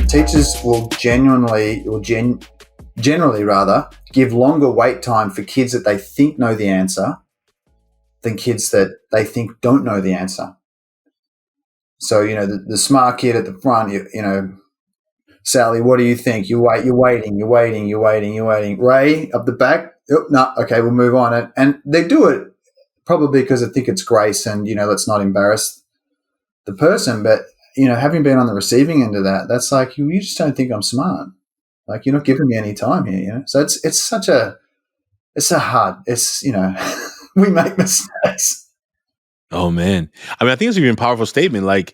Teachers will generally rather give longer wait time for kids that they think know the answer than kids that they think don't know the answer. So, the smart kid at the front, Sally, what do you think? You're waiting. Ray, up the back, no, okay, we'll move on. And they do it probably because I think it's grace and, let's not embarrass the person. But, having been on the receiving end of that, that's like, you just don't think I'm smart. Like, you're not giving me any time here, So it's we make mistakes. Oh, man. I mean, I think it's even a powerful statement. Like,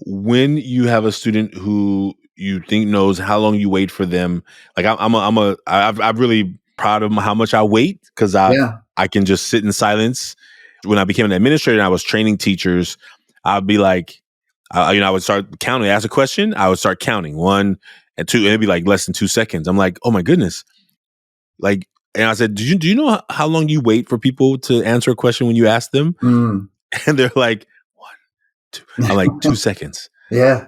when you have a student who you think knows how long you wait for them, like I'm really proud of how much I wait, because I can just sit in silence. When I became an administrator and I was training teachers, I'd be like, I would start counting. Ask a question, I would start counting 1 and 2, and it'd be like less than 2 seconds. I'm like, oh my goodness. Like, and I said, do you know how long you wait for people to answer a question when you ask them? And they're like, 1, 2. I'm like, 2 seconds. Yeah.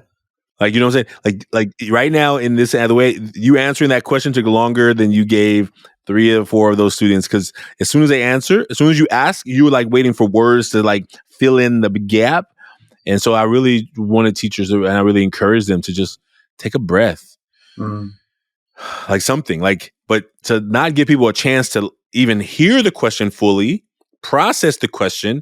Like, you know what I'm saying? Like right now in this, the way you answering that question took longer than you gave 3 or 4 of those students. Cause as soon as they answer, as soon as you ask, you were like waiting for words to like fill in the gap. And so I really wanted teachers and I really encouraged them to just take a breath. Like something but to not give people a chance to even hear the question fully, process the question,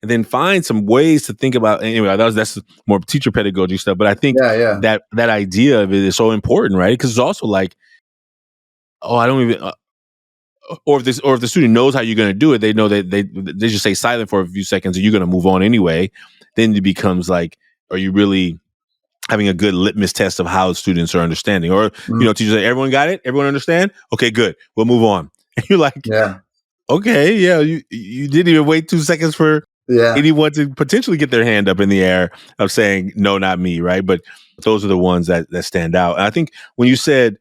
and then find some ways to think about. Anyway, that's more teacher pedagogy stuff. But I think that idea of it is so important, right? Because it's also like, I don't even. Or if the student knows how you're going to do it, they know that they just say silent for a few seconds, and you're going to move on anyway. Then it becomes like, are you really having a good litmus test of how students are understanding? Or teachers say, everyone got it, everyone understand? Okay, good. We'll move on. And you're like, okay, yeah, you didn't even wait 2 seconds for anyone to potentially get their hand up in the air of saying, no, not me, right? But those are the ones that stand out. And I think when you said,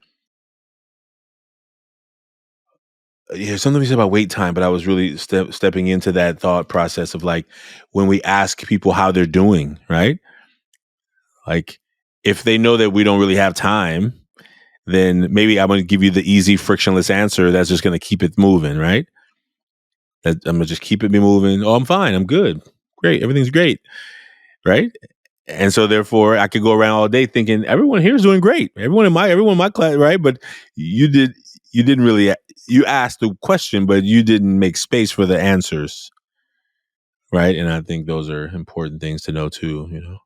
something you said about wait time, but I was really stepping into that thought process of like, when we ask people how they're doing, right? Like, if they know that we don't really have time, then maybe I'm going to give you the easy, frictionless answer that's just going to keep it moving, right? I'm going to just keep it moving. Oh, I'm fine. I'm good. Great. Everything's great. Right. And so therefore I could go around all day thinking everyone here is doing great. Everyone in my class. Right. But you didn't really, you asked the question, but you didn't make space for the answers. Right. And I think those are important things to know too,